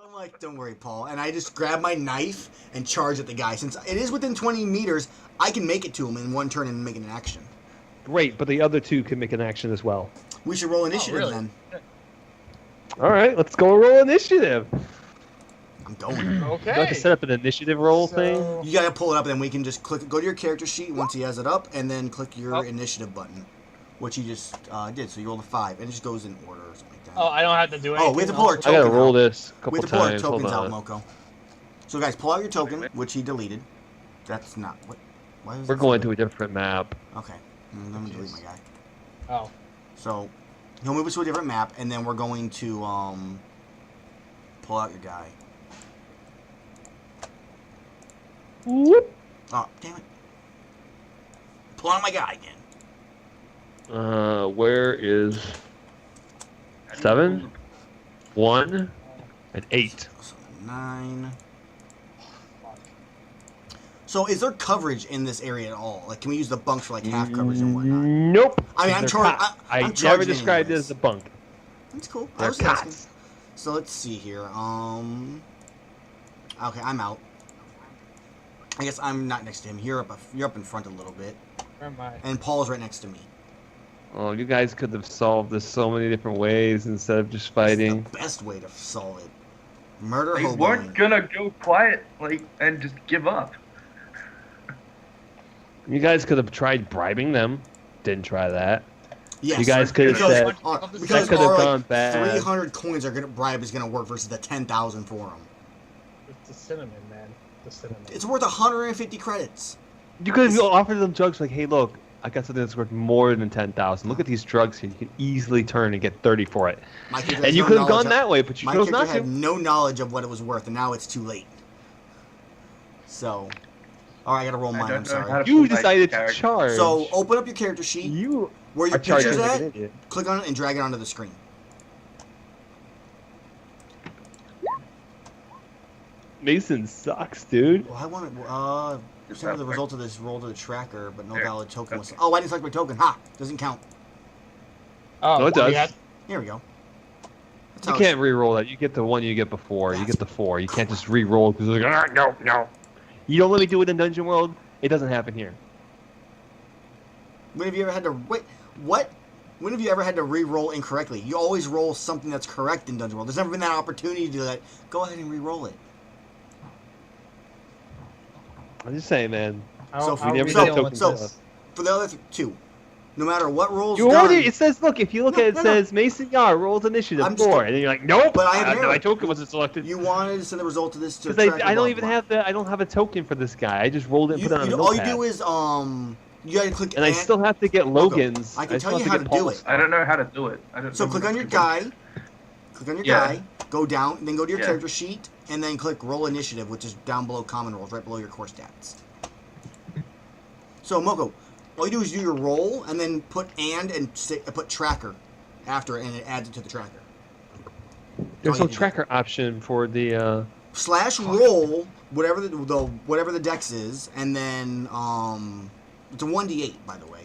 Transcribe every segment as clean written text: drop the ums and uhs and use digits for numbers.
I'm like, don't worry, Paul. And I just grab my knife and charge at the guy. Since it is within 20 meters, I can make it to him in one turn and make an action. Great, but the other two can make an action as well. We should roll initiative really? then. All right, let's go roll initiative. I'm going. Do I have Okay. to set up an initiative roll thing? You gotta pull it up, and then we can just click. Go to your character sheet once he has it up, and then click your Oh. initiative button, which he just did. So you roll a 5, and it just goes in order or something like that. Oh, I don't have to do anything. Oh, we have to pull our I token gotta roll out. this a We couple have to pull our times. Hold tokens out, on. Moko. So guys, pull out your token, which he deleted. That's not what. Why is We're this going so to a different map. Okay, let me delete my guy. Oh. So he'll move us to a different map, and then we're going to pull out your guy. Whoop. Oh, damn it! Pull out my guy again. Where is 7, 1, and 8? So 9. So is there coverage in this area at all? Like, can we use the bunks for like half coverage and whatnot? Nope. I mean, I'm They're charging. cots. I'm never charging described it anyways. as a bunk. That's cool. I They're was asking. cots. So let's see here. Okay, I'm out. I guess I'm not next to him. You're up in front a little bit, Where am I? and Paul's right next to me. Oh, you guys could have solved this so many different ways instead of just It's fighting. the best way to solve it. Murder They hoboing. weren't gonna go quiet, and just give up. You guys could have tried bribing them. Didn't try that. Yes. You guys could have because, said because that could have our, gone bad. 300 coins are gonna bribe is gonna work versus the 10,000 for them. It's the cinnamon, man. The cinnamon. It's worth 150 credits. You could have offered them drugs like, hey, look, I got something that's worth more than 10,000. Look at these drugs here. You can easily turn and get 30 for it. My character And has you no could have knowledge gone that way, but you My chose character not had to. no knowledge of what it was worth, and now it's too late. So, all right, I gotta roll mine. I'm sorry. You decided to charge. So open up your character sheet. You Where your are charging picture's like an at, idiot. click on it and drag it onto the screen. Mason sucks, dude. Well, I want to send the result of this roll to the tracker, but no valid token was. Oh, I didn't select my token. Ha! Doesn't count. Oh, No, it does. yeah. Here we go. That's You how can't re-roll that. You get the one you get before. You get the 4. You can't just re-roll because like, no. You don't let me do it in Dungeon World. It doesn't happen here. When have you ever had to wait? What? When have you ever had to re-roll incorrectly? You always roll something that's correct in Dungeon World. There's never been that opportunity to do that. Go ahead and re-roll it. I'm just saying, man. So We never so- get tokens. so- For the other two, no matter what rolls You done, already. It says, look. If you look No, at it, no, it no. says Mason Yar rolls initiative I'm just 4, gonna- and then you're like, nope. But I have an my error. token wasn't selected. you wanted to send the result of this to Because tracker, I blah, don't even blah. have the. I don't have a token for this guy. I just rolled it and You, put it on a all you notepad. do is you gotta click. And I still have to get Logan's. I can still tell you have how get to do Paul's. it. I don't know how to do it. I don't So know click how on to your do it. guy. Click on your Yeah. guy. Go down, and then go to your Yeah. character sheet, and then click Roll Initiative, which is down below Common Rolls, right below your core stats. So Moko, all you do is do your roll, and then put put Tracker after it, and it adds it to the tracker. There's all no you do. tracker option for the. Slash roll whatever whatever the dex is, and then it's a 1d8 by the way.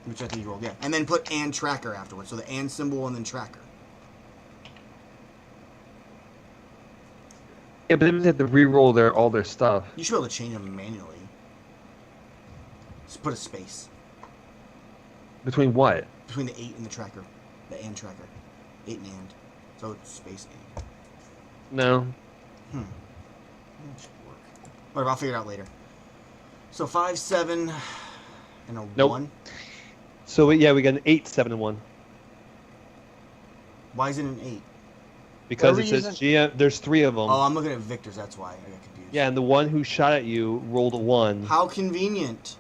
Which I think you rolled, yeah. And then put and tracker afterwards. So the and symbol and then tracker. Yeah, but they have to re-roll all their stuff. You should be able to change them manually. Just put a space Between what? between the 8 and the tracker. The and tracker. 8 and and. So it's space and. No. That should work. Whatever, I'll figure it out later. So 5, 7, and a Nope. 1. So yeah, we got an 8, 7, and 1. Why is it an 8? Because Are it we says GM. There's 3 of them. Oh, I'm looking at Victor's, that's why I got confused. Yeah, and the one who shot at you rolled a 1. How convenient.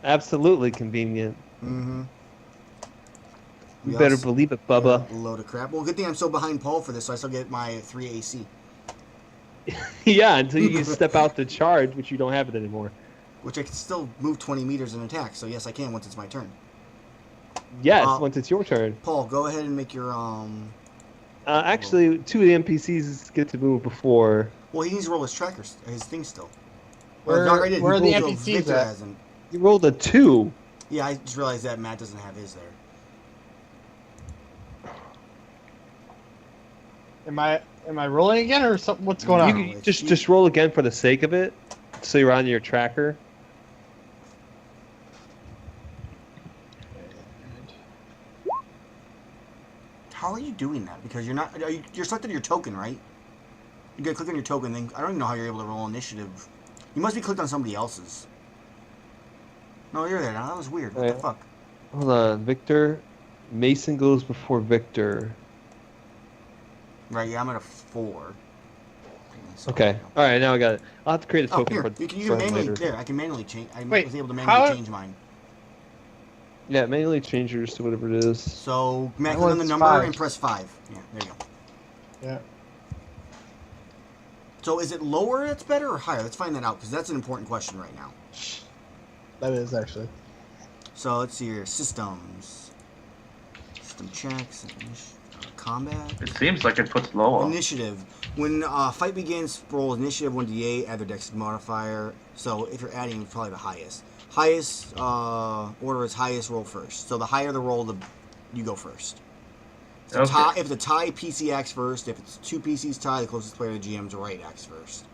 Absolutely convenient. Mm-hmm. You better believe it, Bubba. Load of crap. Well, good thing I'm so behind Paul for this, so I still get my 3 AC. Yeah, until you step out to charge, which you don't have it anymore. Which I can still move 20 meters and attack, so yes, I can once it's my turn. Yes, once it's your turn. Paul, go ahead and make your, Actually, 2 of the NPCs get to move before. Well, he needs to roll his tracker, his thing still. Where- Well, already did. where He are the rolled, so NPCs Victor at? hasn't. You rolled a 2. Yeah, I just realized that Matt doesn't have his there. Am I rolling again or something? What's going You on? No, can it's- just roll again for the sake of it, so you're on your tracker. How are you doing that? Because you're not. You're selected your token, right? You gotta click on your token. Then I don't even know how you're able to roll initiative. You must be clicked on somebody else's. No, you're there now. That was weird. What the Yeah. fuck? Hold on, Victor. Mason goes before Victor. Right. Yeah, I'm at a 4. So, Okay. All right, now I got it. I'll have to create a Oh, token here. for, You can for him manually. later. There, I can manually change. I Wait, was able to manually how- change mine. Yeah, manually change yours to whatever it is. So, Matt, That click on the one's number 5. and press 5. Yeah, there you go. Yeah. So, is it lower that's better or higher? Let's find that out because that's an important question right now. That is actually. So, let's see here. Systems. System checks. Combat. It seems like it puts lower. Initiative. When fight begins, roll initiative 1d8, add their dex modifier. So if you're adding, probably the highest. Highest order is highest, roll first. So the higher the roll, you go first. So Okay. if the tie, PC acts first. If it's 2 PCs tie, the closest player to the GM's right acts first.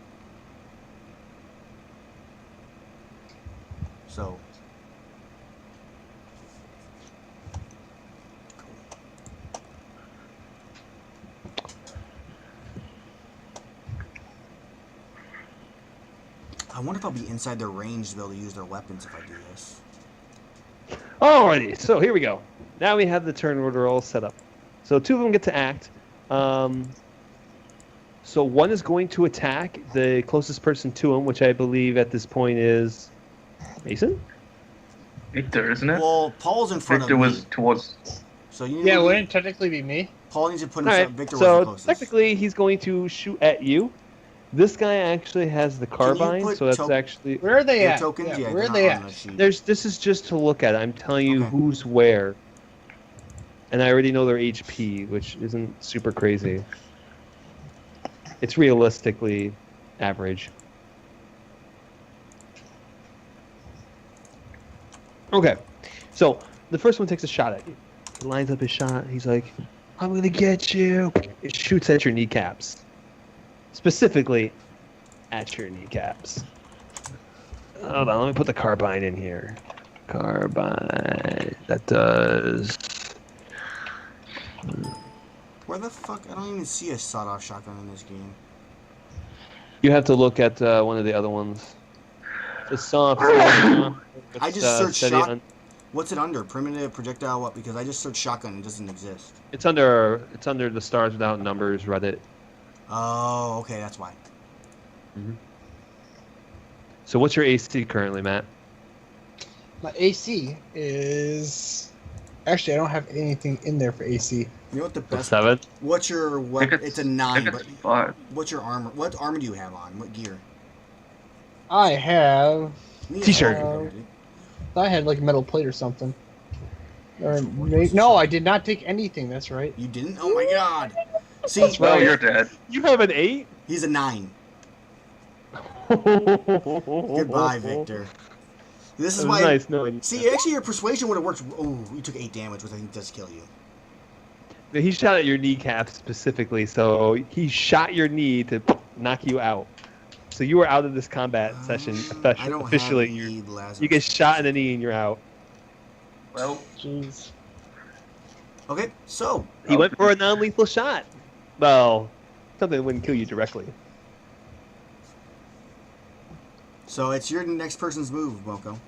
So. I wonder if I'll be inside their range to be able to use their weapons if I do this. Alrighty, so here we go. Now we have the turn order all set up. So 2 of them get to act. So one is going to attack the closest person to him, which I believe at this point is Mason. Victor, isn't it? Well, Paul's in front Victor of me. was towards. So you need Yeah, to wouldn't it technically be me? Paul needs to put All himself. right, Victor was the so closest. technically he's going to shoot at you. This guy actually has the carbine, put so that's to- actually Where are they Their at? tokens, yeah, where they're are they not on at? the sheet. this is just to look at. I'm telling you Okay. who's where. And I already know their HP, which isn't super crazy. It's realistically average. Okay. So the first one takes a shot at you. He lines up his shot. He's like, I'm gonna get you. It shoots at your kneecaps. Specifically at your kneecaps. Hold on, let me put the carbine in here. Carbine. That does. Where the fuck? I don't even see a sawed-off shotgun in this game. You have to look at one of the other ones. The soft. I just searched steady shot- What's it under? Primitive projectile what? Because I just searched shotgun. It doesn't exist. It's under the Stars Without Numbers Reddit. Oh, okay, that's why. So what's your AC currently, Matt? My AC is. Actually, I don't have anything in there for AC. You know what the A best? 7. What's your I think weapon? It's a 9. I But think it's 5. what's your armor? What armor do you have on? What gear? I have. Me, T-shirt. I had like metal plate or something. Or What's the no, shirt? I did not take anything. That's right. You didn't? Oh my god! See, That's Well, right. you're dead. You have an 8? he's a 9. Goodbye, Goodbye, Victor. This is It why. was nice knowing you. See, actually, your persuasion would have worked. Oh, you took 8 damage, which I think does kill you. He shot at your kneecap specifically, so he shot your knee to knock you out. So you were out of this combat session I don't officially. have need Lazarus. You get shot in the knee and you're out. Well, Jeez. Okay, so He went for a non-lethal shot. Well, something that wouldn't kill you directly. it's your next person's move, Moko.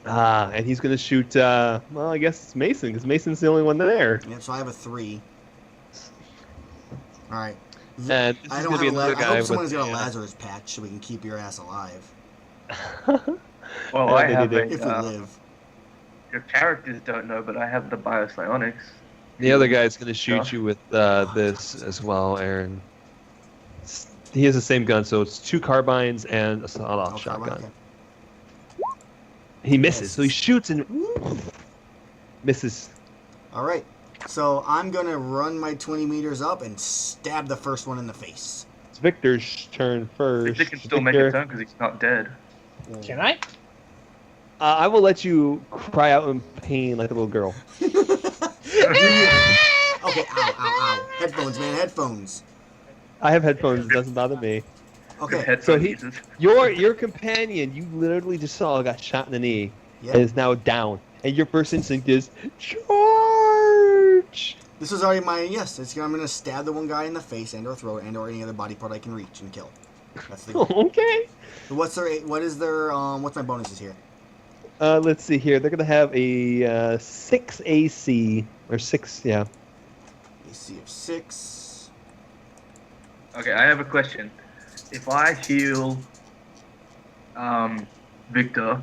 And he's going to shoot, well, I guess it's Mason, because Mason's the only one there. Yep. So I have a 3. All right. And this I is don't going to have be a another I guy hope with... someone's got a Lazarus patch so we can keep your ass alive well, I they have do. if we a. live. Your characters don't know, but I have the biopsionics. The other guy's going to shoot Yeah. you with this as well, Aaron. He has the same gun, so it's 2 carbines and a sawed-off Okay, shotgun. okay. He misses, so he shoots and misses. All right. So I'm gonna run my 20 meters up and stab the first one in the face. It's Victor's turn first. Victor can still make Victor, a turn because he's not dead. Can I? I will let you cry out in pain like a little girl. Okay, ow, ow, ow. headphones, man. Headphones. I have headphones. It doesn't bother me. Okay. Headphone So he- users. Your companion, you literally just saw got shot in the knee Yeah. and is now down. And your first instinct is charge. This was already my yes. I'm gonna stab the one guy in the face and/or throat and/or any other body part I can reach and kill. That's the goal. Okay. What's my bonuses here? Let's see here. They're gonna have a 6 AC or 6. Yeah. AC of 6. Okay, I have a question. If I heal Victor,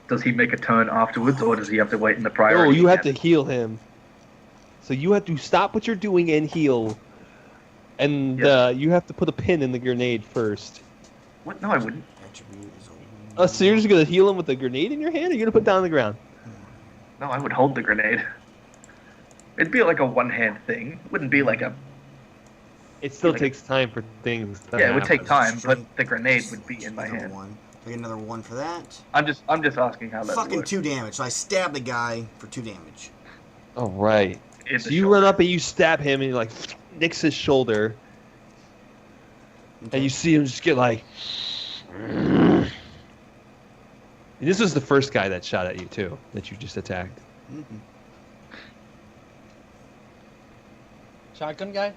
does he make a turn afterwards, or does he have to wait in the priority? Oh, you have to again? heal him. So you have to stop what you're doing and heal. And Yes. you have to put a pin in the grenade first. What? No, I wouldn't. Attribute is So you're just gonna heal him with a grenade in your hand, or you're gonna put it down on the ground? No, I would hold the grenade. It'd be like a one-hand thing. It wouldn't be like a... It still Like- takes time for things. To Yeah, it would happen. take time, but the grenade would be in my Another hand. One. I get another 1 for that. I'm just asking how that Fucking works. 2 damage. So I stab the guy for 2 damage. All right. In So the you shoulder. run up and you stab him, and you like nicks his shoulder, Okay. and you see him just get like. And this was the first guy that shot at you too, that you just attacked. Mhm. Shotgun guy?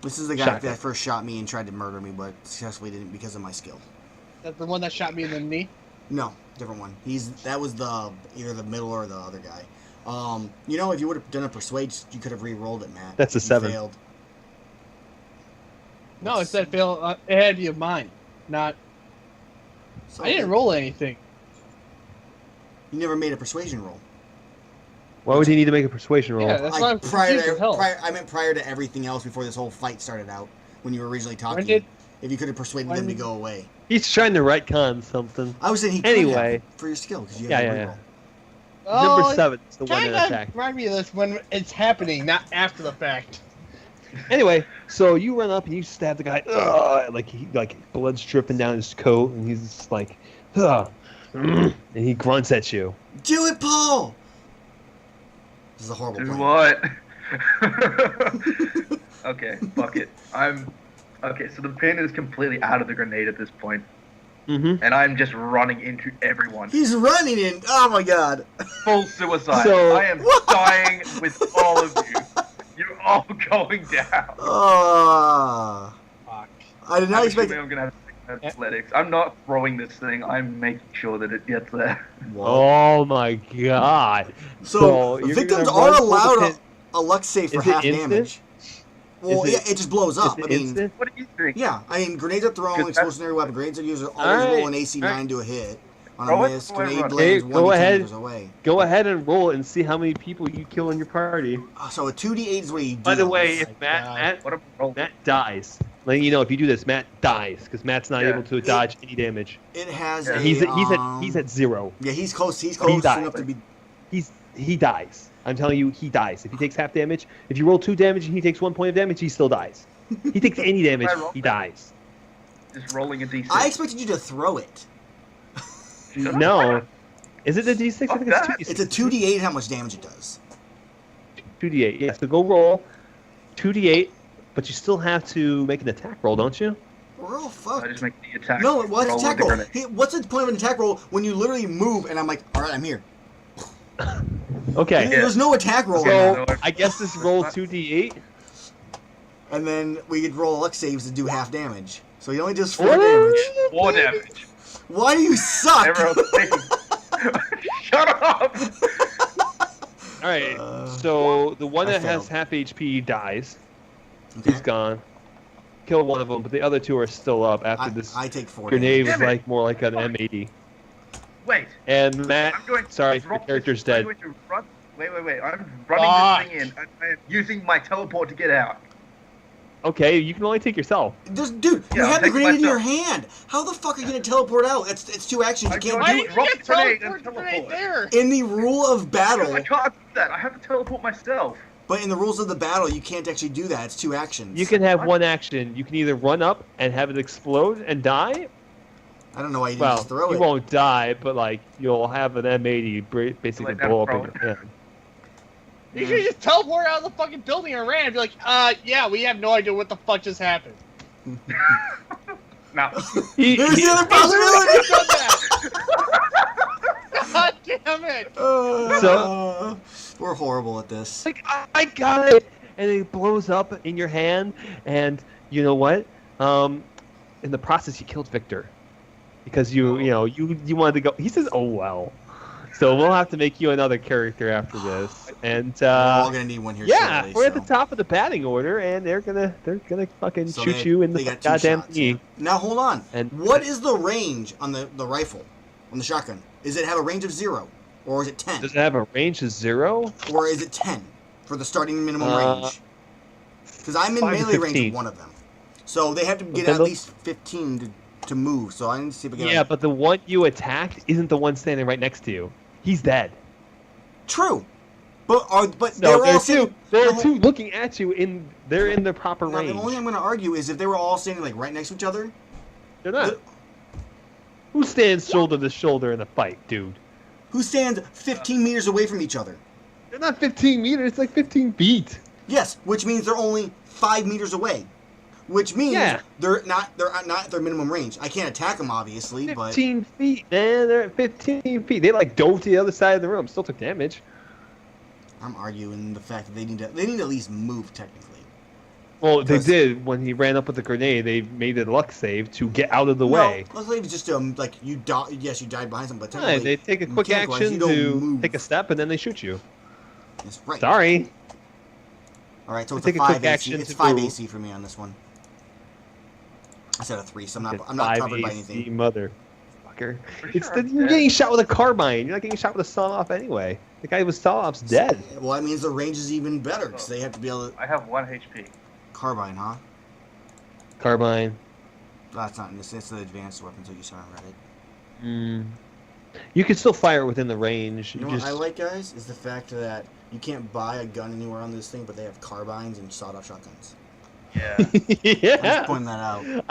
This is the guy Shotgun. that first shot me and tried to murder me, but successfully didn't because of my skill. That's the one that shot me in the knee? No, different one. That was either the middle or the other guy. If you would have done a persuade, you could have re-rolled it, Matt. That's a You 7. Failed. No, it said fail. It had to be of mine. Not. So I didn't roll anything. You never made a persuasion roll. Why would he need to make a persuasion roll? Yeah, that's why I'm prior confused as hell. I meant prior to everything else before this whole fight started out. When you were originally talking, When did- if you could have persuaded when them to did- go away. He's trying to retcon something. I was saying he could Anyway. have for your skill because you Yeah, have yeah, a yeah. reroll. Number 7 is the one Kind that of attacked. remind me of this when it's happening, not after the fact. Anyway, so you run up and you stab the guy. Ugh, like blood's dripping down his coat, and he's just like, ugh, and he grunts at you. Do it, Paul. This is a horrible Do plan. what? Okay, fuck it. Okay, so the pin is completely out of the grenade at this point, Mm-hmm. and I'm just running into everyone. He's running in. Oh my god. Full suicide. So- I am dying with all of you. You're all going down. Oh. Fuck. I did not I'm expect. assuming I'm gonna have to athletics. I'm not throwing this thing. I'm making sure that it gets there. Oh my god. So, you're victims gonna run are for the allowed pin. a luck save for Is it half instant? damage. Well, Is yeah, it- it just blows Is up. it I mean, instant? What do you think? yeah, I mean, grenades are thrown, Good. explosive weapon. Grenades are used always Alright, roll an AC 9 alright. to a hit. On Throw a it, miss, throw it, grenade run. lands Okay, 1 go to 10 ahead. meters away. Go ahead and roll and see how many people you kill in your party. So a 2d8 is what you do. By the way, this. if my God. What a roll. Matt dies, letting you know if you do this, Matt dies because Matt's not Yeah. able to dodge any damage. It has Yeah. a, He's at 0. Yeah, he's close. He's So he close died. enough to be. He dies. I'm telling you, he dies. If he takes half damage, if you roll 2 damage and he takes 1 point of damage, he still dies. He takes any damage, I roll he it? dies. Just rolling a d6. I expected you to throw it. Shut No. up. Is it a d6? I Fuck think that. it's It's a 2d8. How much damage it does? 2d8. Yeah, so go roll 2d8, but you still have to make an attack roll, don't you? We're all I fucked. just make the attack. No, what's roll attack with the roll? grenade. Hey, what's the point of an attack roll when you literally move and I'm like, all right, I'm here. Okay. Yeah. There's no attack roll. Okay, on So that. no, I guess this roll 2d8. And then we could roll luck saves to do half damage. So he only does 4 What? damage. 4 damage. Why do you suck? Everyone Shut up! All right. Uh, So the one I that has failed. half HP dies. Okay. He's gone. Kill one of them, but the other 2 are still up after I, this I take 4 grenade was Damn it. like more like an M80. Wait. And Matt, I'm going sorry, to your drop character's this. dead. I'm going to run. Wait. I'm running Fuck. this thing in. And I am using my teleport to get out. Okay, you can only take yourself. Dude, you Yeah, have the take grenade in your myself. hand. How the fuck are you going to teleport out? It's 2 actions. You I'm can't going- Why do did it. you Drop get the grenade and teleport right teleport. there? In the rule of Because I battle, can't do that. I have to teleport myself. but in the rules of the battle, you can't actually do that. It's 2 actions. You can have What? one action. You can either run up and have it explode and die. I don't know why you didn't Well, just throw you it. won't die, but like you'll have an M80 basically Like that blow up in throw your it. hand. You should just teleport out of the fucking building and ran and be like, yeah, we have no idea what the fuck just happened. No. There's the other Literally possibility! done that. God damn it! So- we're horrible at this. Like, I got it, and it blows up in your hand, and you know what? In the process, you killed Victor because you wanted to go. He says, "Oh well," so we'll have to make you another character after this, and We're all gonna need one here yeah, shortly. we're at the so. top of the batting order, and they're gonna fucking So shoot they- you in they the got 2 goddamn shots, knee. yeah. Now hold on. And- What is the range on the rifle, on the shotgun? Is it have a range of 0, or is it 10, Does it have a range of 0? or is it 10 for the starting minimum range? Because I'm in 5 to melee range 15. of one of them, so they have to get then at they'll- least 15 to move. So I need to see if I can. Yeah, but the one you attacked isn't the one standing right next to you. He's dead. True, but So they're all there are sitting. two. There are the two looking at you. They're in the proper Now, range. the only thing I'm going to argue is if they were all standing like right next to each other. They're not. Who stands shoulder to shoulder in a fight, dude? Who stands 15 meters away from each other? They're not 15 meters. It's like 15 feet. Yes, which means they're only 5 meters away. Which means Yeah. they're not at their minimum range. I can't attack them, obviously, but 15 feet, man. They're at 15 feet. They like dove to the other side of the room. Still took damage. I'm arguing the fact that they need to at least move technically. Well, they Because- did when he ran up with the grenade. They made a luck save to get out of the way. No, luckily it was just like you died. Yes, you died behind them, but Yeah, technically they take a quick mechanical-wise, action you don't to move. take a step, and then they shoot you. That's right. Sorry. All right, so it's Take a a quick 5 AC. action It's to 5 move. AC for me on this one. I said a 3, so I'm not Five covered by AC, anything. motherfucker. For It's sure, you're yeah. getting shot with a carbine. You're not getting shot with a saw-off anyway. The guy with saw-off's dead. Well, that means the range is even better because they have to be able to I have 1 HP. carbine, huh? Carbine. That's not in this. It's the advanced weapons that you saw on Reddit. Mm. You can still fire within the range. You know what I like, guys, is the fact that you can't buy a gun anywhere on this thing, but they have carbines and sawed-off shotguns. Yeah. I'm just Yeah. pointing that out.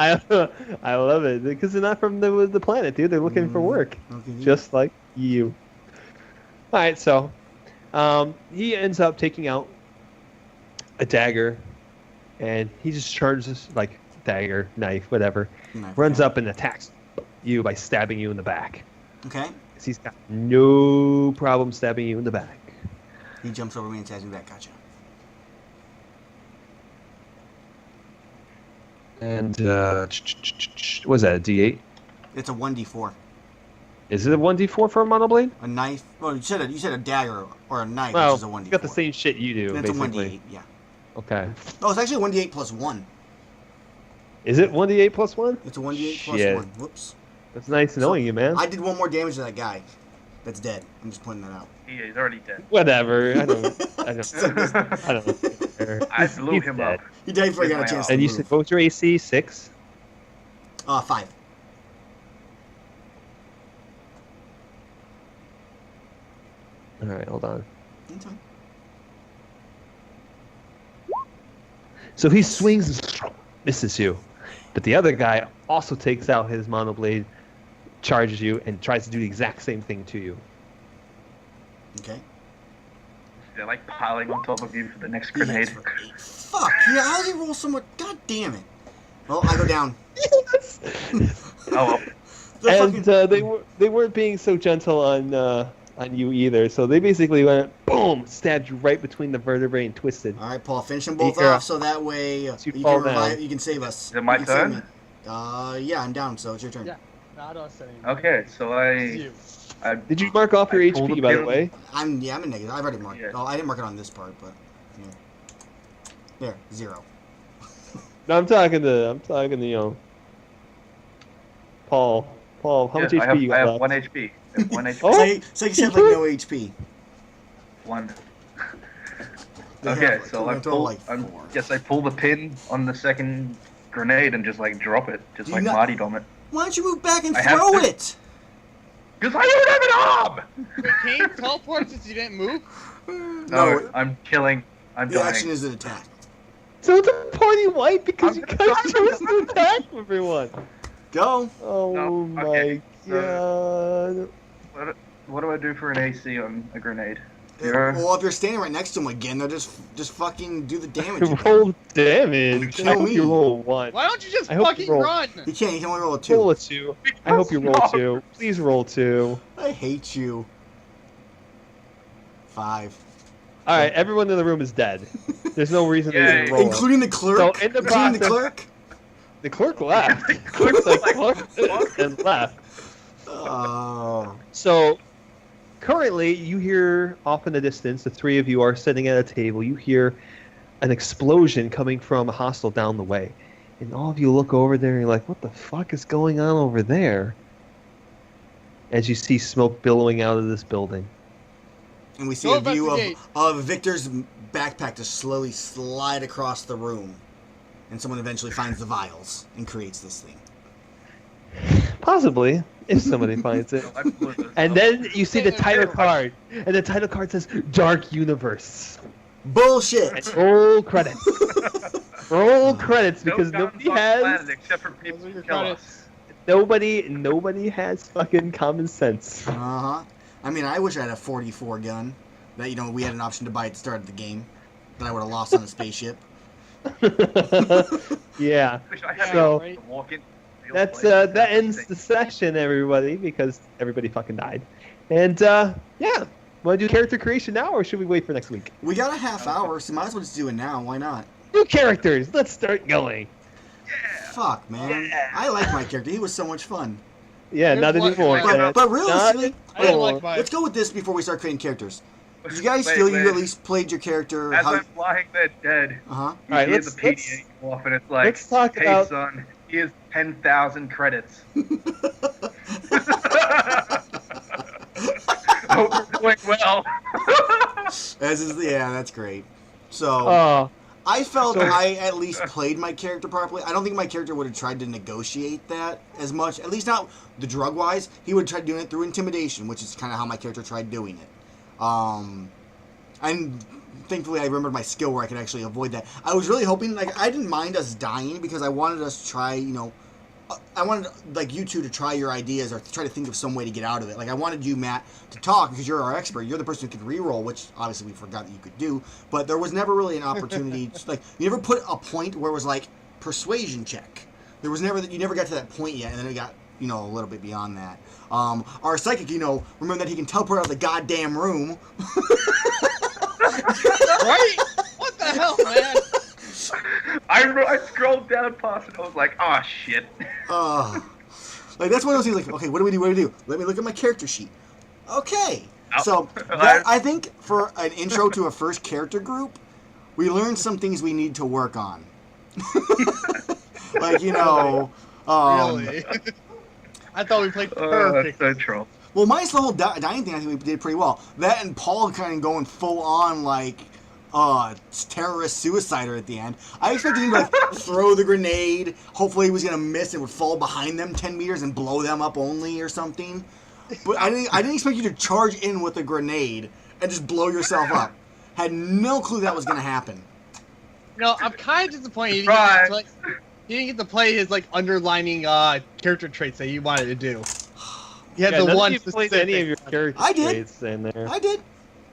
I love it because they're not from the planet, dude. They're looking for work, Okay. just like you. All right, so he ends up taking out a dagger, and he just charges like dagger, knife, whatever. Knife, Runs okay. up and attacks you by stabbing you in the back. Okay. 'Cause he's got no problem stabbing you in the back. He jumps over me and stabs me back. Gotcha. And what is that? A D8? It's a 1d4. Is it a 1d4 for a monoblade? A knife. Well, you said a dagger or a knife, Well, which is a 1d4. you got the same shit you do, It's a basically. 1d8. Yeah. Okay. Oh, it's actually a 1d8 plus 1. Is it 1d8 plus 1? It's a 1d8 plus Shit. 1. Whoops. That's nice knowing you, man. I did 1 more damage to that guy. That's dead. I'm just pointing that out. He's already dead. Whatever. I don't care. I blew He's him dead. up. He died before I With got a my chance arm. to And you move. said, what was your AC? 6? 5. All right, hold on. Anytime. So he swings and misses you. But the other guy also takes out his monoblade, charges you, and tries to do the exact same thing to you. Okay. They're like piling on top of you for the next He hits grenade. for 8. Fuck. Yeah, how did he roll so much? God damn it. Well, I go down. Oh, well. The And fucking- they weren't being so gentle on you either. So they basically went boom, stabbed you right between the vertebrae and twisted. All right, Paul, finish them both Here. off so that way you fall can revive. down. You can save us. Is it my You can save turn? me. Yeah, I'm down, so it's your turn. Yeah. Not us anymore. Okay, so It's I, you. I Did you mark off your I pulled HP the by the pin. way? I'm in negative. I've already marked. Yeah. Oh, I didn't mark it on this part, but yeah. There, 0. No, I'm talking to Paul. Paul, how much yeah, HP you I got have left? 1 HP. I have 1 HP. Oh. So you said like no HP. 1. They Okay, have, like, so they I have to pull. like 4. Guess I pull the pin on the second grenade and just like drop it, just You like not- Marty Dom it. Why don't you move back and I have throw to. it? Cause I don't have an arm. Wait, can you teleport since you didn't move? No, I'm killing. I'm the dying. action is an attack. So it's a party wipe because you I'm guys sorry. chose to attack everyone. Go. Oh No, my okay, god. What do I do for an AC on a grenade? Yeah. Well, if you're standing right next to him again, they'll just fucking do the damage. again. Roll damage. Kill I hope me. you roll a 1. Why don't you just I hope you fucking roll. run? He can't. He can only roll a 2. Roll a 2. I hope you roll 2. Please roll 2. I hate you. 5. All right, everyone in the room is dead. There's no reason to Yay. even roll. Including the clerk. So, in the Including the process- clerk. The clerk left. The Clerk's like, clerk and left. Oh. So, currently, you hear off in the distance, the three of you are sitting at a table. You hear an explosion coming from a hostel down the way. And all of you look over there and you're like, what the fuck is going on over there? As you see smoke billowing out of this building. And we see Go a view investigate. of Victor's backpack just slowly slide across the room. And someone eventually finds the vials and creates this thing. Possibly, if somebody finds it. And then you see the title card. And the title card says Dark Universe. Bullshit! And roll credits. Roll credits because nobody has except for people Those are who your kill credits. us. nobody has fucking common sense. Uh-huh. I mean, I wish I had a 44 gun that, you know, we had an option to buy at the start of the game that I would have lost on a spaceship. Yeah. Wish I had So- to walk in. That ends the session, everybody, because everybody fucking died. And yeah, want to do character creation now, or should we wait for next week? We got a half hour, so might as well just do it now. Why not? New characters. Let's start going. Fuck, man. Yeah. I like my character. He was so much fun. Yeah, Here's not what- anymore. But- Kat. But realistically, Not I didn't anymore. like mine. let's go with this before we start creating characters. Did you guys feel you at least played your character? As How? I'm flying that dead, Uh-huh. you Alright, hear let's- the PDA go off and it's like, let's talk hey about- son, here's 10,000 credits. Hope you're doing well. Yeah, that's great. So Oh, I felt so- I at least played my character properly. I don't think my character would have tried to negotiate that as much. At least not the drug wise. He would have tried doing it through intimidation, which is kind of how my character tried doing it. And thankfully I remembered my skill where I could actually avoid that. I was really hoping, like, I didn't mind us dying because I wanted us to try, you know, I wanted, like, you two to try your ideas or try to think of some way to get out of it. Like, I wanted you, Matt, to talk because you're our expert. You're the person who could re-roll, which obviously we forgot that you could do. But there was never really an opportunity. Like, you never put a point where it was like persuasion check. There was never that. You never got to that point yet, and then it got, you know, a little bit beyond that. Our psychic, you know, remember that he can teleport out of the goddamn room. Right? What the hell, man? I scrolled down past it. I was like, oh shit. Like, that's one of those things. Like, okay, what do we do? What do we do? Let me look at my character sheet. Okay. Oh. So that, I think for an intro to a first character group, we learned some things we need to work on. Like, you know. Really? I thought we played That's perfect. so troll. Well, minus the whole dying thing, I think we did pretty well. That and Paul kind of going full on like terrorist suicider at the end. I expected him to like throw the grenade. Hopefully he was gonna miss and would fall behind them 10 meters and blow them up only or something. But I didn't expect you to charge in with a grenade and just blow yourself up. Had no clue that was gonna happen. No, I'm kind of disappointed he Right. didn't get to play his like underlining character traits that you wanted to do. He had yeah, the none one of you played any of your specific. character I did. traits in there. I did.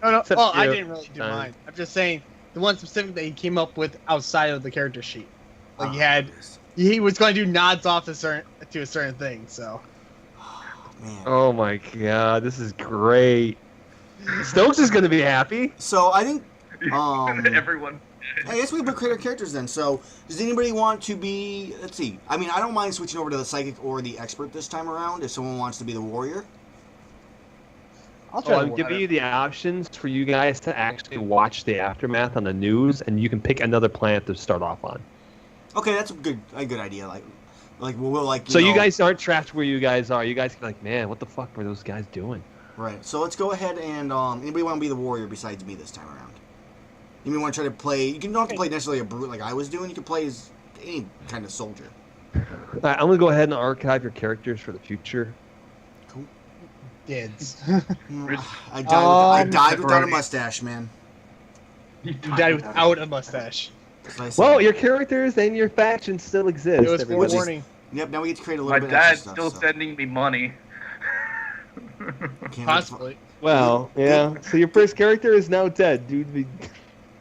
No, Except well, I you. didn't really do mine. I'm just saying the one specific that he came up with outside of the character sheet. Like he was going to do nods off to a certain thing. So Man. Oh my god, this is great. Stokes is gonna be happy. So I think Everyone. I guess we put creator characters then. So, does anybody want to be? Let's see. I mean, I don't mind switching over to the psychic or the expert this time around. If someone wants to be the warrior, I'll Oh, try. I'm giving you the options for you guys to actually watch the aftermath on the news, and you can pick another planet to start off on. okay, that's a good idea. Like we'll like. So you know- guys aren't trapped where you guys are. You guys can be like, man, what the fuck were those guys doing? right. So let's go ahead and anybody want to be the warrior besides me this time around? Anybody want to try to play? You don't have to play necessarily a brute like I was doing. You can play as any kind of soldier. All right, I'm gonna go ahead and archive your characters for the future. Dids. I died without a Pepperoni. mustache, man. You died without a mustache. That's what I said. Well, your characters and your factions still exist. It was everybody. forewarning. Yep. Now we get to create a My little bit of extra dad's stuff. still so. sending me money. Can't wait to- Possibly. Well, yeah. So your first character is now dead, dude.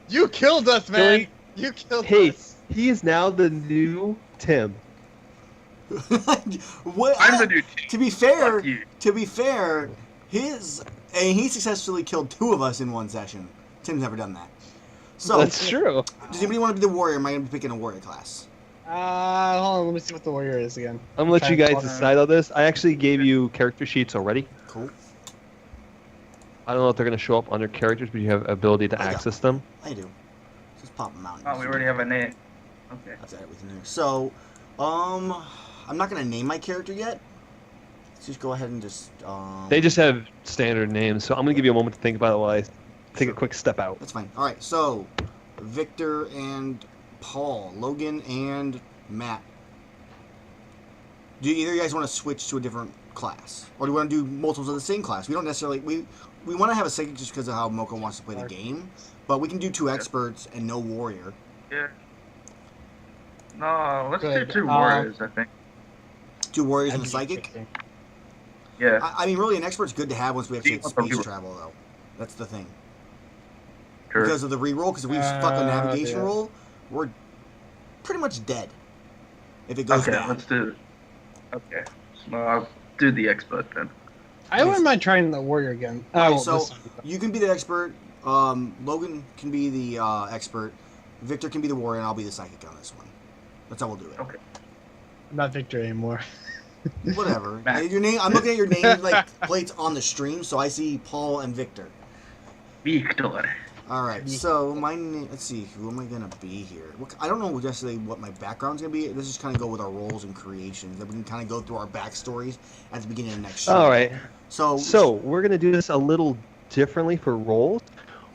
You killed us, man. Really? You killed Hey, us. he is now the new Tim. What? I'm the new team. To be fair, Fuck you. he successfully killed 2 of us in one session. Tim's never done that. So, That's true. does anybody want to be the warrior? Am I going to be picking a warrior class? Hold on. Let me see what the warrior is again. I'm gonna let you guys Okay. decide on this. I actually gave you character sheets already. Cool. I don't know if they're gonna show up under characters, but you have ability to I got access them. I do. Just pop them out. Oh, we already have a name. Okay. I've got everything there. So, I'm not going to name my character yet. Let's just go ahead and just... They just have standard names, so I'm gonna give you a moment to think about it while I take Sure. a quick step out. That's fine. All right, so Victor and Paul, Logan and Matt. Do either of you guys want to switch to a different class, or do you want to do multiples of the same class? We don't necessarily we want to have a second just because of how Moko wants to play the game, but we can do 2 experts and no warrior. Yeah. No, let's Good. do 2 warriors, I think. 2 warriors and a That'd be psychic. interesting. Yeah. I mean, really, an expert's good to have once we actually hit Yeah, space okay. travel, though. That's the thing. Sure. Because of the reroll, because if we fuck a navigation yeah. roll, we're pretty much dead. If it goes Okay, bad. let's do it. Okay. So I'll do the expert then. I wouldn't mind trying the warrior again. Alright, well, so this- you can be the expert. Logan can be the expert. Victor can be the warrior, and I'll be the psychic on this one. That's how we'll do it. Okay. I'm not Victor anymore. Whatever. Matt. Your name. I'm looking at your name like plates on the stream, so I see Paul and Victor. Victor. All right. So my name. Let's see. Who am I gonna be here? I don't know necessarily what my background's gonna be. Let's just kind of go with our roles and creations. Then we can kind of go through our backstories at the beginning of next show. All right. So So we're gonna do this a little differently for roles.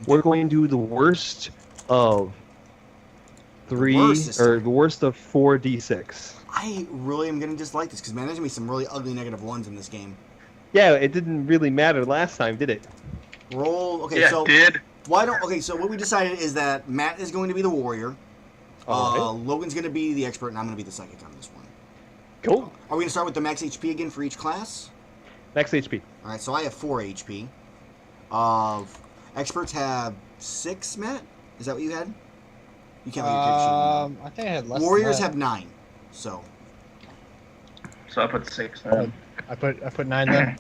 We're going to do the worst of 3 worst this or time. the worst of 4d6. I really am gonna dislike this because man, there's gonna be some really ugly negative ones in this game. Yeah, it didn't really matter last time, did it? Roll. Okay. Yeah, So did. why don't? Okay. So what we decided is that Matt is going to be the warrior. All right. Logan's gonna be the expert, and I'm gonna be the psychic on this one. Cool. Are we gonna start with the max HP again for each class? Max HP. All right, so I have 4 HP. Experts have 6. Matt, is that what you had? You can't look at your character sheet. I think I had less. anymore. Warriors than have 9. So So I put 6 then. I put 9 then.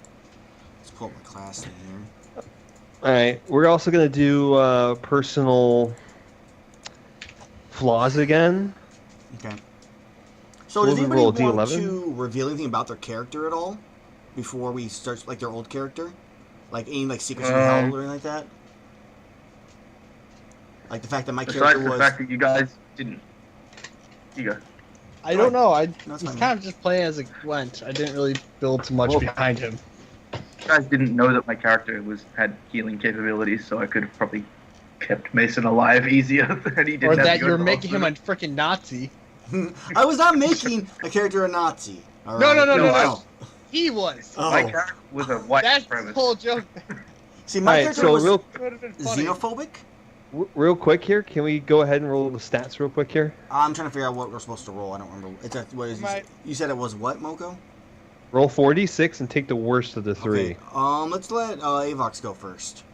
let's pull up my class in here. All right. We're also gonna do personal flaws again. Okay. So We'll does anybody roll want D11. to reveal anything about their character at all before we start, like their old character, like any like secrets from hell or anything like that? Like the fact that my Besides character the was. fact that you guys didn't. You go. I don't know. I No, it's was fine. kind of just playing as it went. I didn't really build too much Well- behind him. You guys didn't know that my character had healing capabilities, so I could have probably kept Mason alive easier than he did. Or that you're making him a freaking Nazi. I was not making a character a Nazi. All No, right? no, no, no, no. He was. Oh. My character was a white That's the supremacist. whole joke. See, my All right. character So was real Would have been funny. xenophobic. real quick here, can we go ahead and roll the stats real quick here? I'm trying to figure out what we're supposed to roll. I don't remember. It's a, what is Right. you said it was what, Moko? Roll 4d6 and take the worst of the 3. Okay. Let's let Avox go first.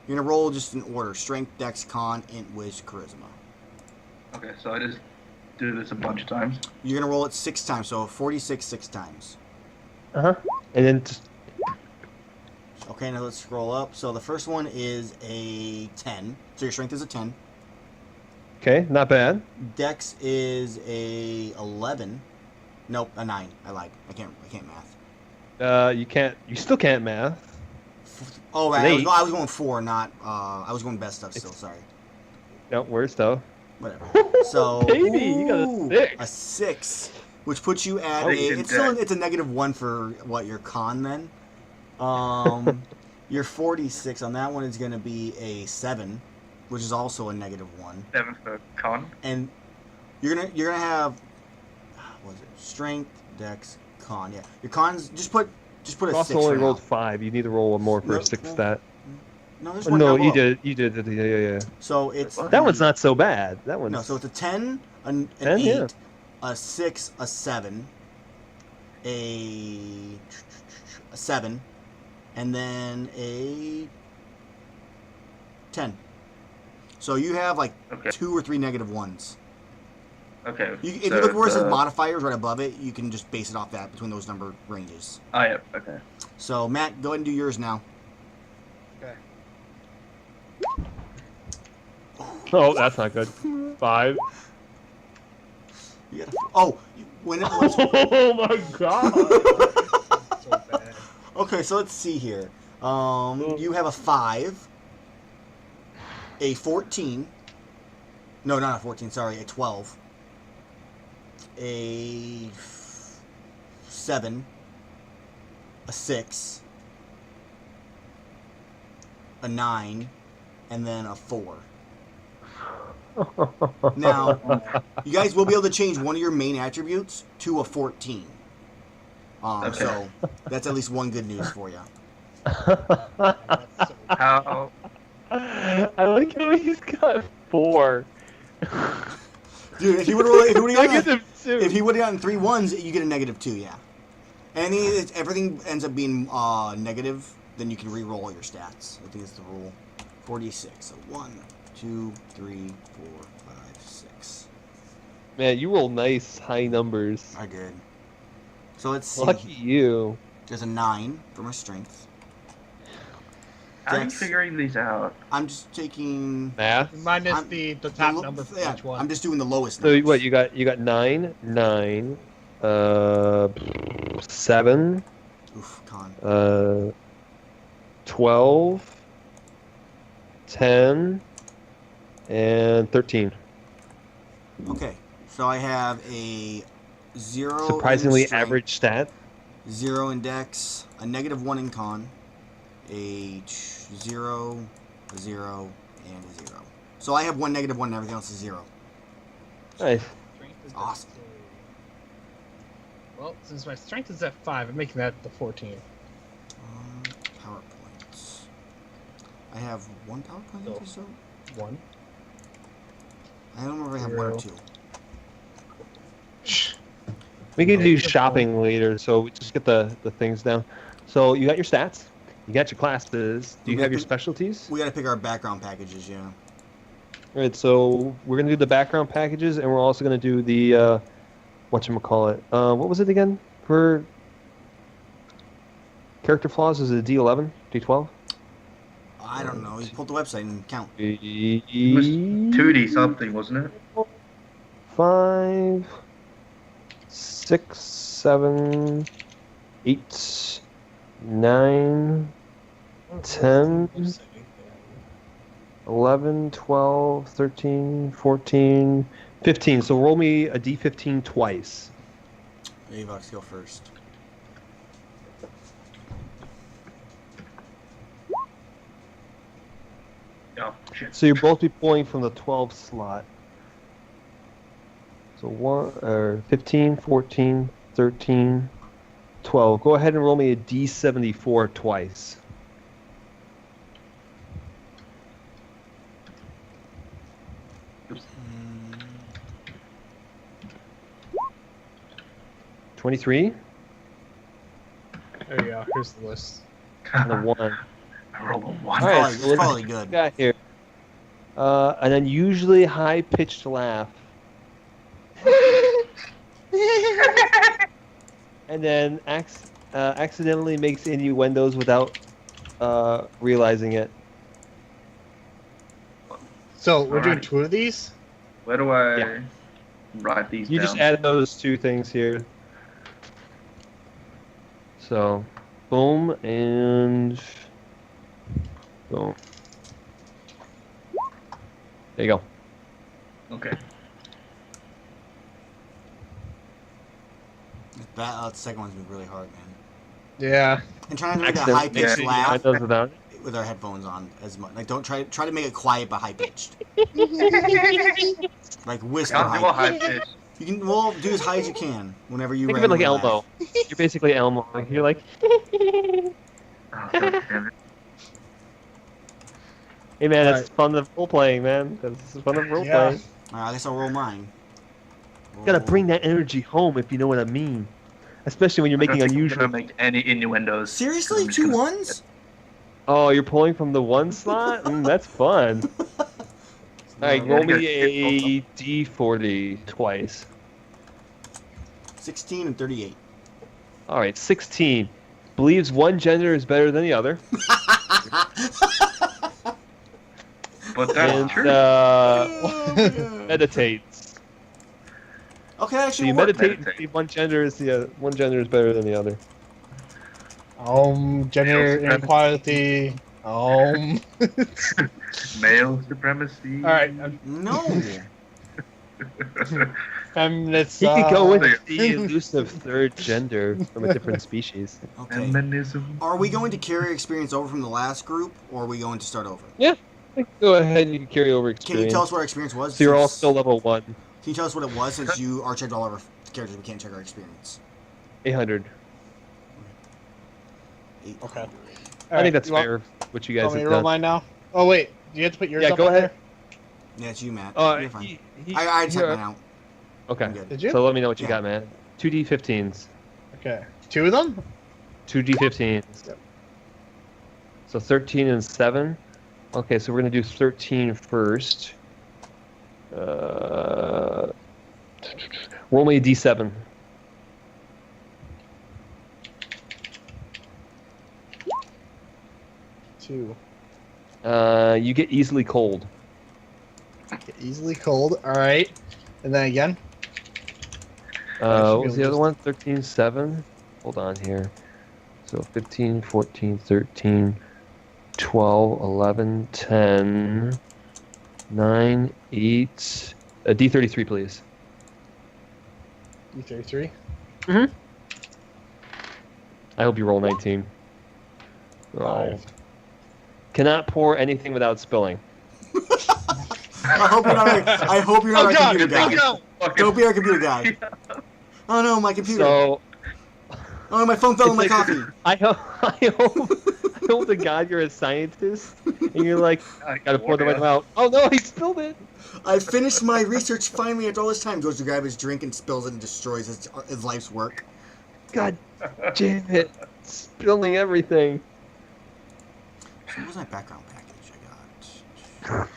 You're gonna roll just in order: strength, dex, con, int, wiz, charisma. Okay, so I just do this a bunch of times. You're gonna roll it 6 times, so 46 6 times. Uh-huh. And then just, Okay, now let's scroll up. So the first one is a 10. So your strength is a 10. okay, not bad. Dex is a 11. Nope, a 9. I lied. I can't math. You still can't math. Oh right, Eight. I was going 4, not I was going best stuff still. Sorry. No, worst though. Whatever. So Baby, you got a ooh, 6. A 6, which puts you at Oh, a. you It's did still that. it's a -1 for what your con then. Your 46 on that one is going to be a 7, which is also a -1, 7 for con. and you're gonna have what is it? Strength, dex, con. Yeah, your cons just put a You also 6 only for rolled now. 5. You need to roll one more for No, a 6 no. stat. No, there's Oh, one no, down you below. did. Yeah. So it's What? That one's not so bad. That one's no. So it's a 10, an 10, 8, yeah. a 6, a 7, a 7, and then a 10. So you have like Okay. 2 or 3 negative ones. Okay. If so you look where it says the- modifiers right above it, you can just base it off that between those number ranges. Oh, yeah. Okay. So Matt, go ahead and do yours now. Okay. Oh, that's not good. 5. You gotta, oh, when it was, Oh my god. So bad. okay, so let's see here. You have a 5, a 14. No, not a 14. Sorry, a 12. A 7. A 6. A 9. And then a 4. Now, you guys will be able to change one of your main attributes to a 14. Okay. So that's at least one good news for you. That's so How? I like how he's got 4. Dude, if you would have Negative 2. if he would have gotten 3 ones, you get a negative 2, yeah. And if everything ends up being negative, then you can re-roll your stats. I think it's the rule. 46. So 1, 2, 3, 4, 5, 6. Man, you roll nice high numbers. I did. So let's see. Lucky you. There's a 9 for my strength. How are you Dex. figuring these out? I'm just taking Math. minus I'm- the top lo- number for yeah, each one. I'm just doing the lowest So numbers. what you got 9, 7, Oof, con. 12, 10, and 13. Okay. So I have a 0 Surprisingly in strength, average stat. 0 in dex, a negative 1 in con, a 0, a 0, and a 0. So I have 1 negative 1 and everything else is 0. Nice. Strength is Awesome. at 2. Well, since my strength is at 5, I'm making that the 14. PowerPoints. I have 1 PowerPoint So- or so? 1. I don't remember if I have 1 or 2. We can do Okay. shopping later, so we just get the things down. So you got your stats, you got your classes. Do you have your specialties? We gotta pick our background packages, yeah. All right, so we're gonna do the background packages, and we're also gonna do the whatchamacallit. What was it again for character flaws? Is it a D11, D12? I don't know. You pull up the website and count. It was 2D something, wasn't it? 5, 6, 7, 8, 9, 10, 11, 12, 13, 14, 15. So roll me a d15 twice. Avox, go first. Oh, shit. So you'll both be pulling from the 12 slot. So 15, 14, 13, 12. Go ahead and roll me a d74 twice. Mm, 23 There you go. Here's the list. and a 1. I rolled a 1. All right, probably, so it's let's- probably good. Got here. An unusually high-pitched laugh. And then accidentally makes innuendos without realizing it. So we're doing Alrighty. 2 of these? Where do I Yeah. write these You down? just added those 2 things here. So, boom and boom. There you go. Okay. The second one's been really hard, man. Yeah. And trying to make a Accidentally high pitched yeah, laugh I does without it. with our headphones on as much. Like, don't try to make it quiet but high pitched. Like whisper Can't do a high. high pitch. You can do as high as you can whenever you. Think of it like randomly Elmo. laugh. You're basically Elmo. Like, you're like, Oh, God damn it. hey man, that's Right. fun of role playing, man. This is fun of role Yeah. playing. All right, I guess I'll roll mine. Gotta Roll- bring that energy home, if you know what I mean. Especially when you're I don't making think I'm unusual. gonna make any innuendos. Seriously, I'm just 2 gonna- ones? Oh, you're pulling from the one slot? That's fun. All right, No, roll you gotta me a skip d40 twice. 16 and 38. All right, 16. Believes one gender is better than the other. But that's And true. meditates. Okay, So actually, you will work. meditate and see one gender is better than the other. Gender Male inequality. Male supremacy. All right, No. feminists. He could go with uh, the elusive third gender from a different species. Okay. Feminism. Are we going to carry experience over from the last group, or are we going to start over? Go ahead, you can carry over Can experience. you tell us what our experience was? So you're all since- still level 1, Can you tell us what it was since you are checked all of our characters? We can't check our experience. 800. 800. Okay. I think that's fair, what you guys Want me have to roll done. mine now? Oh wait, do you have to put yours Yeah, up go on ahead. Yeah, it's you, Matt. Uh, You're fine. he- I checked here- mine out. Okay, I'm good. Did you? so let me know what you Yeah. got, man. 2d15s. Okay. 2 of them? 2d15s. Yep. So 13 and 7. Okay, so we're going to do 13 first. Roll me a d7. 2. You get easily cold. Get easily cold. All right. And then again. What was the other one? 13, 7? Hold on here. So 15, 14, 13, 12, 11, 10, 9, 8. A D33, please. D33. I hope you roll 19. Oh. 5. Cannot pour anything without spilling. I hope you're not. I hope you're not Oh our god! computer Oh guy. no! Don't be our computer guy. Oh no, my computer. So Oh, my phone fell in my it's like- coffee. I hope to God you're a scientist and you're like, gotta pour the right out. Oh no, he spilled it. I finished my research finally after all this time. Goes to grab his drink and spills it and destroys his life's work. God damn it, spilling everything. So what was my background package I got?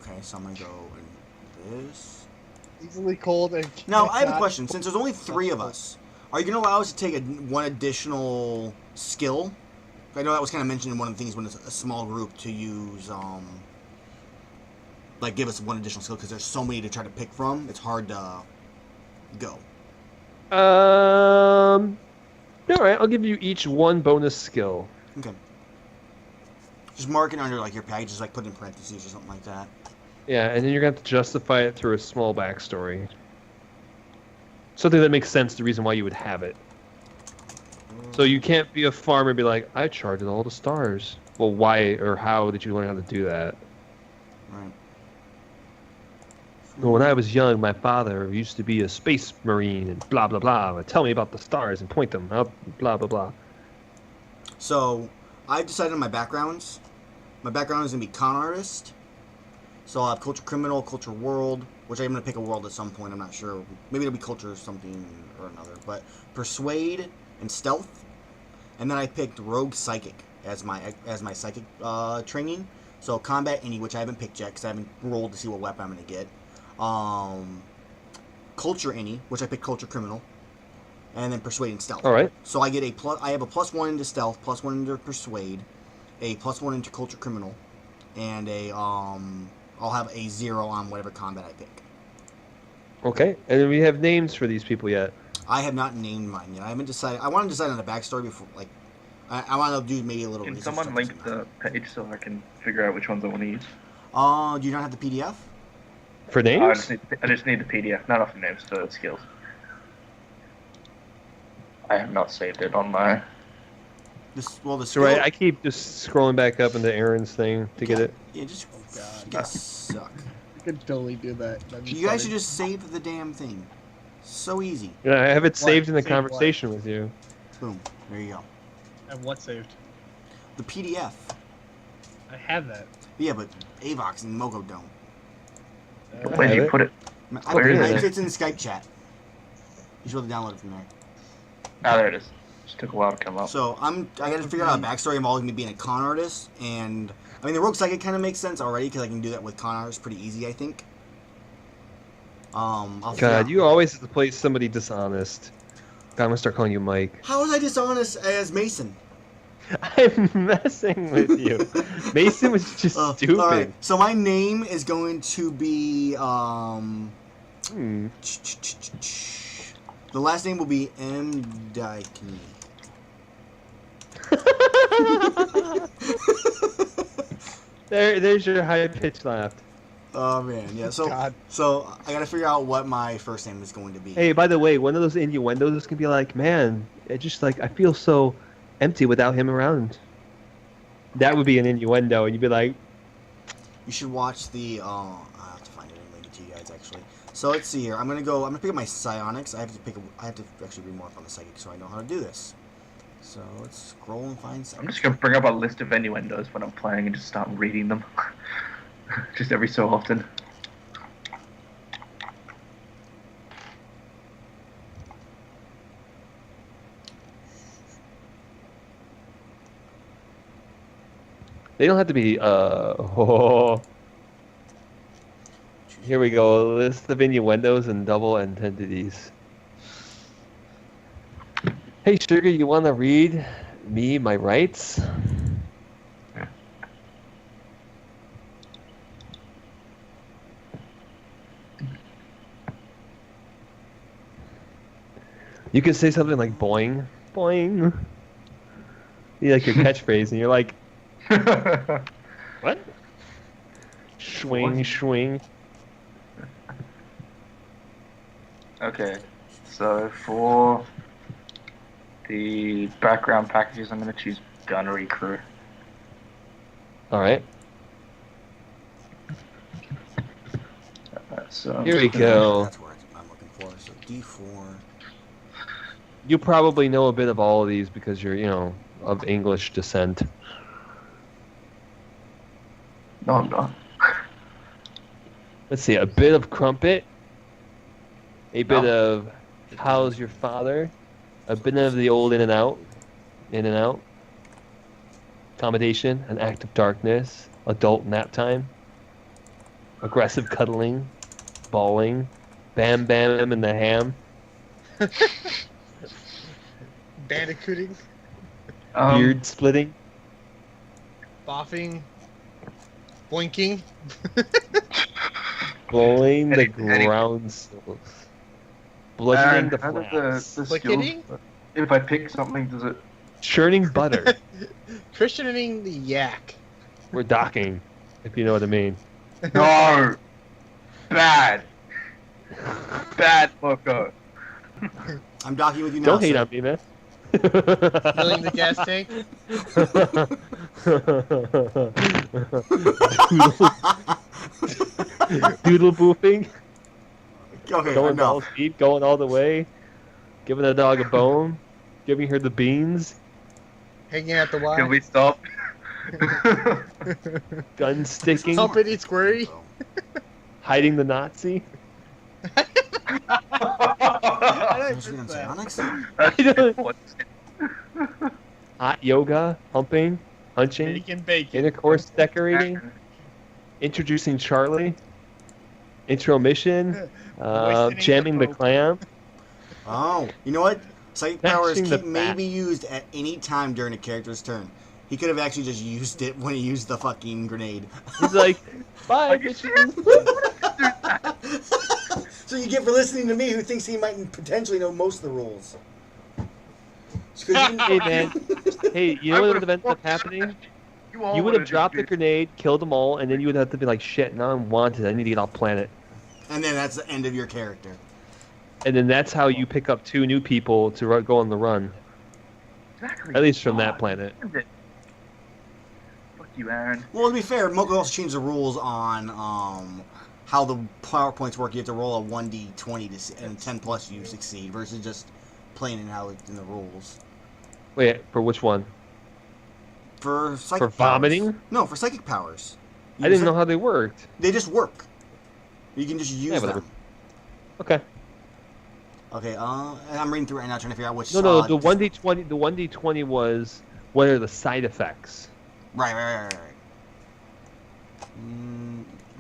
Okay, so I'm gonna go in this. Easily cold and. Now I have a cannot- question. Since there's only 3 of us, are you gonna allow us to take one additional skill? I know that was kind of mentioned in one of the things when it's a small group to use, like give us one additional skill because there's so many to try to pick from. It's hard to go. All right, I'll give you each one bonus skill. Okay. Just mark it under like your packages, like put in parentheses or something like that. Yeah, and then you're gonna have to justify it through a small backstory. Something that makes sense, the reason why you would have it. So you can't be a farmer and be like, I charted all the stars. Well, why or how did you learn how to do that? Right. Well, when I was young, my father used to be a space marine and blah, blah, blah. Tell me about the stars and point them up, blah, blah, blah. So I've decided on my backgrounds. My background is gonna be con artist. So I'll have culture criminal, culture world, which I'm gonna pick a world at some point. I'm not sure. Maybe it'll be culture or something or another. But persuade and stealth, and then I picked rogue psychic as my psychic training. So combat any, which I haven't picked yet because I haven't rolled to see what weapon I'm gonna get. Culture any, which I picked culture criminal, and then persuade and stealth. All right. So I get a plus. I have a +1 into stealth, +1 into persuade, a +1 into culture criminal, and a I'll have a 0 on whatever combat I pick. Okay, and then we have names for these people yet. I have not named mine yet. I haven't decided. I want to decide on the backstory before, like, I want to do maybe a little. Can research someone check link on the page so I can figure out which ones I want to use? that. Do you not have the PDF? For I names? just need the PDF, not off the names, the skills. I have not saved it on my. The So skill. right, I keep just scrolling back up into Aaron's thing to get it. Yeah, just. God. You guys suck. I could totally do that. That'd be You guys should funny. just save the damn thing. So easy. Yeah, I have it saved in the Saved what? conversation with you. Boom. There you go. And what saved? The PDF. I have that. Yeah, but Avox and Mogo don't. Where do have you it? put it? I, Where is I, it? it's in the Skype chat. You should be able to download it from there. Ah, there it is. Just took a while to come up. So I got to figure out a backstory involving me being a con artist, and I mean the rogue psychic kind of makes sense already because I can do that with con artists pretty easy, I think. I'll figure God, out- you always have to play somebody dishonest. God, I'm gonna start calling you Mike. How was I dishonest as Mason? I'm messing with you. Mason was just stupid. All right, so my name is going to be Hmm. the last name will be M. Dykney. There's your high-pitched laugh. Oh man, yeah. So God. so I got to figure out what my first name is going to be. Hey, by the way, one of those innuendos can be like, man, it just like I feel so empty without him around. That would be an innuendo, and you'd be like, You should watch the. I have to find it and link it to you guys actually. So let's see here. I'm gonna pick up my psionics. I have to actually read more up on the psychic so I know how to do this. So let's scroll and find. I'm Psychic. just gonna bring up a list of innuendos when I'm playing and just start reading them, just every so often. they don't have to be. Here we go. List of innuendos and double entities. Hey, Sugar, you want to read me my rights? You could say something like boing, boing. You like your catchphrase, and you're like, what? Swing, swing. Okay, so for the background packages, I'm gonna choose Gunnery Crew. All right. So Here we go. That's what I'm looking for. So D4. You probably know a bit of all of these because you're, of English descent. No, I'm not. Let's see, a bit of Crumpet, a bit No. of How's Your Father, a bit of the old In and Out, Accommodation, An Act of Darkness, Adult Nap Time, Aggressive Cuddling, Bawling, Bam Bam and the Ham, Bandicooting, Beard Splitting, boffing, boinking. Blowing the Any- ground sills, Bludgeoning the how does flats, the Flicketing? skills, if I pick something, does it? Churning Butter. Christianing the yak. We're docking, if you know what I mean. No! Bad! Bad Loco! I'm docking with you now. Don't hate sir. on me, man. Filling the gas tank. Doodle boofing, Okay, going enough. all deep, going all the way, giving a dog a bone, giving her the beans, Hanging at the Can Y. we stop? gun sticking, Humpity squirty. hiding the Nazi. I What's didn't it on miss that. psionics? I don't- Hot yoga, humping, hunching, Bacon, bacon. intercourse decorating, introducing Charlie, intro mission, Moistening jamming the the clam. Oh, you know what? Psychic Matching powers the may bat. be used at any time during a character's turn. He could have actually just used it when he used the fucking grenade. He's like, bye, bitches. So you get for listening to me, who thinks he might potentially know most of the rules. It's 'cause you- Hey, man. Hey, you know what would have ended up happening? You would have dropped the grenade, killed them all, and then you would have to be like, shit, now I'm wanted. I need to get off planet. And then that's the end of your character. And then that's how you pick up 2 new people to go on the run. Exactly. At least from that planet. Fuck you, Aaron. Well, to be fair, Moko also changed the rules on how the power points work. You have to roll a 1d20 and 10 plus you succeed versus just playing it how it's in the rules. Wait, for which one? For psychic For vomiting? powers. No, for psychic powers. I didn't know how they worked. They just work. You can just use whatever. them. Okay. Okay, and I'm reading through it right now trying to figure out which... No, the 1d20. The 1d20 was what are the side effects? Right.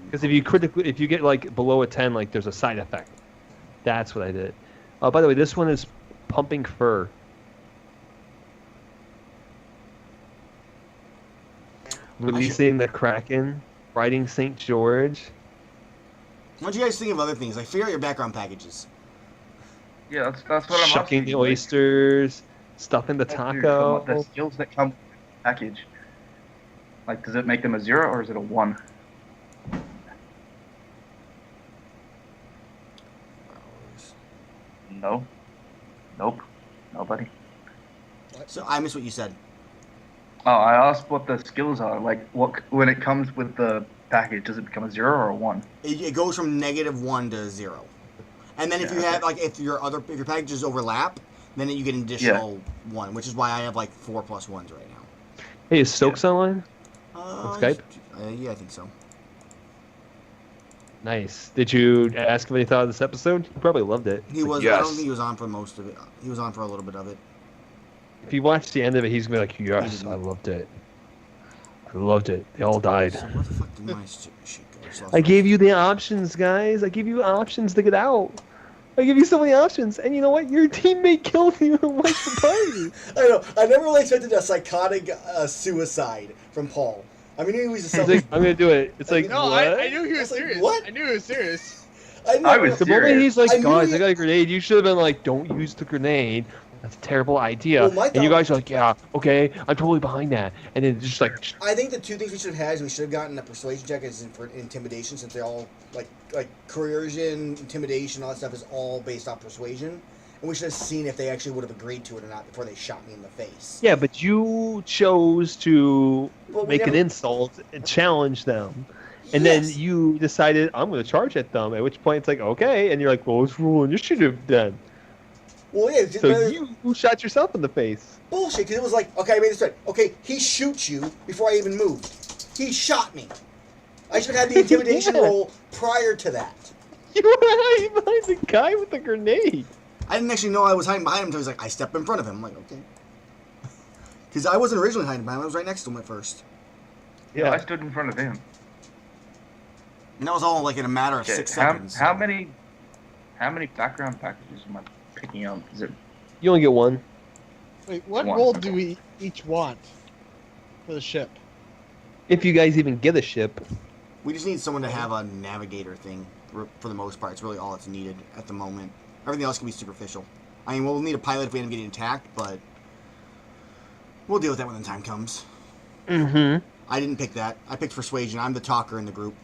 Because if you get like below a 10, like there's a side effect. That's what I did. Oh, by the way, this one is pumping fur. Releasing the Kraken, riding St. George. What do you guys think of other things? Like, figure out your background packages. Yeah, that's what I'm Shucking asking. the oysters, stuffing the Dude, taco. the skills that come with the package. Like, does it make them a 0 or is it a 1? No. Nope. Nobody. So, I missed what you said. Oh, I asked what the skills are. Like, what when it comes with the package, does it become a 0 or a 1? It goes from -1 to 0. And then if Yeah, you have, okay. like, if your packages overlap, then you get an additional 1, which is why I have, like, 4 + 1s right now. Hey, is Stokes online? On Skype? Yeah, I think so. Nice. Did you ask him any thought of this episode? He probably loved it. He was. Like, I yes. don't think he was on for most of it. He was on for a little bit of it. If you watch the end of it, he's gonna be like, "Yes, I loved it. I loved it. They all died. So where the fuck did my shit go? So I gave you the options, guys. I gave you options to get out. I give you so many options, and you know what? Your teammate killed you and went to party. I know. I never really expected a psychotic suicide from Paul. I mean, he was a He's self. like, I'm gonna do it. It's like, No, what? I knew he was I was like, serious. what? I knew he was serious. I was The moment he's like, I knew guys, he- I got a grenade, you should have been like, don't use the grenade. That's a terrible idea. Well, my and you thought- guys are like, yeah, okay, I'm totally behind that. And then just like, I think the two things we should have had is we should have gotten a persuasion check as in for intimidation, since they all like coercion, intimidation, all that stuff is all based off persuasion, and we should have seen if they actually would have agreed to it or not before they shot me in the face. yeah, but you chose to Well, we make an never- insult and challenge them. And then Yes. you decided, I'm going to charge at them. At which point it's like, okay. And you're like, well, what's wrong? You should have done. Well, yeah, So you shot yourself in the face. bullshit, because it was like, okay, I made this right. Okay, he shoots you before I even moved. He shot me. I should have had the intimidation Yeah. roll prior to that. You were hiding behind the guy with the grenade. I didn't actually know I was hiding behind him until he was like, I stepped in front of him. I'm like, okay. Because I wasn't originally hiding behind him. I was right next to him at first. Yeah, I stood in front of him. And that was all like in a matter of Okay, 6 seconds. how many background packages am I picking up? Is it You only get one. Wait, what One. role do we each want for the ship? If you guys even get a ship. We just need someone to have a navigator thing for the most part. It's really all that's needed at the moment. Everything else can be superficial. I mean, we'll need a pilot if we end up getting attacked, but we'll deal with that when the time comes. Mm-hmm. I didn't pick that. I picked persuasion. I'm the talker in the group.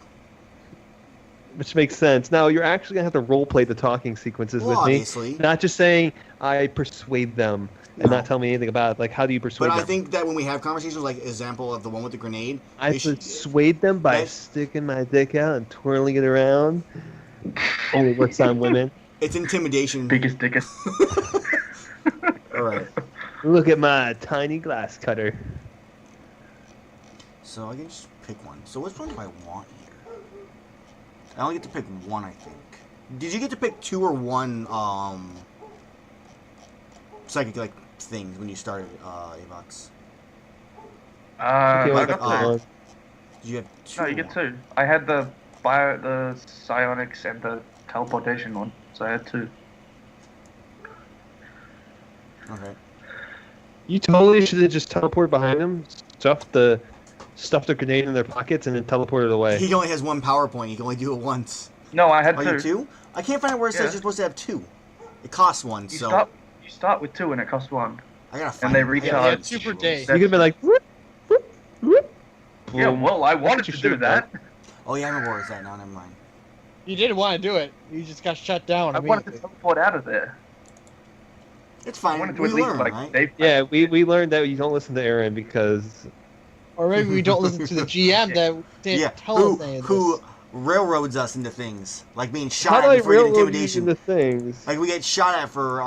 Which makes sense. Now, you're actually going to have to roleplay the talking sequences Well, with me. obviously. Not just saying, I persuade them, and No. not tell me anything about it. Like, how do you persuade But them? I think that when we have conversations, like example of the one with the grenade, I they should- persuade them by that- sticking my dick out and twirling it around. Only works on women. it's intimidation. biggest dickest? All right. Look at my tiny glass cutter. So I can just pick one. So which one do I want here? I only get to pick one, I think. Did you get to pick 2 or 1 psychic like things when you started Avox? Okay, I well, got uh, two. one. Did you have 2? No, you get 2. I had the psionics and the teleportation one, so I had 2. Okay. You totally should have just teleported behind them, stuffed the grenade in their pockets, and then teleported away. He only has 1 PowerPoint. He can only do it once. No, I had Oh, 2. you 2? I can't find out where it says Yeah. you're supposed to have 2. It costs 1, You so start with 2 and it costs 1. I gotta find And they it. recharge. Yeah, 2 per day. You could have been like, whoop, whoop, whoop. Yeah, Boom. well, I That's wanted what you to should do have done. that. Oh yeah, I remember where it's at now. Never mind. You didn't want to do it. You just got shut down. I wanted to immediately. teleport out of there. It's I fine. wanted to We at least learn, like right? save. Yeah, we learned that you don't listen to Aaron because Or maybe we don't listen to the GM that didn't Yeah. tell us any of Who this. railroads us into things like being how shot do at I before you get railroad you intimidation? into things? Like we get shot at for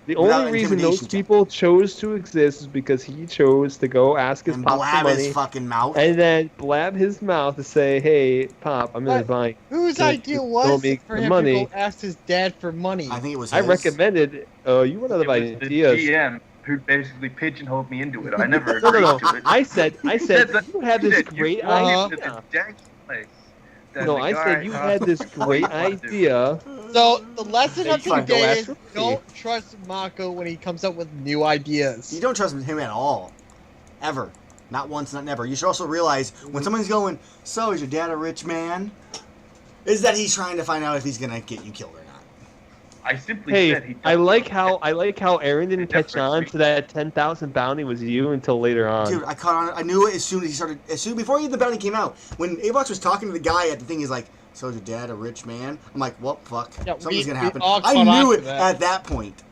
The Without only reason those intimidation check. people chose to exist is because he chose to go ask his And pop for blab money his fucking mouth. and then blab his mouth to say, "Hey, Pop, I'm gonna But buy." Whose to idea throw was me it for the him money. to go ask his dad for money? I think it was I his. recommended. You run out It of was the ideas. GM who basically pigeonholed me into it. I never No, agreed no, to no. it. I said that- you have he this said, great you walk idea. into this janky place. that No, the I guy said you has had this what great you wanna do. idea. So the lesson Then of you fucking go today ask is for money. don't trust Mako when he comes up with new ideas. You don't trust him at all. Ever. Not once, not never. You should also realize when someone's going, so is your dad a rich man? Is that he's trying to find out if he's gonna get you killed or not. I simply said he. Hey, I like how Aaron didn't I catch on to that 10,000 bounty was you until later on. Dude, I caught on. I knew it as soon as he started. Before even the bounty came out, when Avox was talking to the guy at the thing, he's like, "So is your dad a rich man?" I'm like, "Well, fuck, Yeah, something's we gonna happen." all I caught on knew to it that. at that point.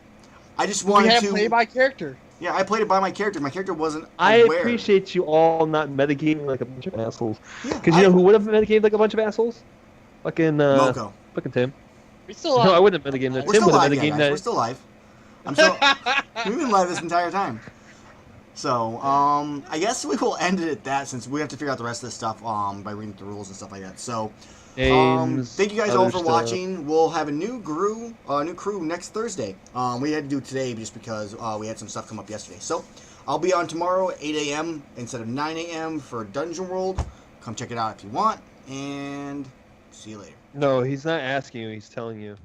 I just We wanted have to. play by character. Yeah, I played it by my character. My character wasn't I aware. appreciate you all not metagaming like a bunch of assholes. Yeah, Because you know who would have metagamed like a bunch of assholes? Fucking Moko. fucking Tim. We still No, I wouldn't have metagamed that. We're Tim still would have live, yeah, metagamed guys. that. We're still live. I'm still. We've been live this entire time. So, I guess we will end it at that since we have to figure out the rest of this stuff by reading the rules and stuff like that. So, Games, thank you guys all other for stuff. watching. We'll have a new crew next Thursday. We had to do it today just because we had some stuff come up yesterday. So, I'll be on tomorrow at 8 a.m. instead of 9 a.m. for Dungeon World. Come check it out if you want, and see you later. No, he's not asking you. He's telling you.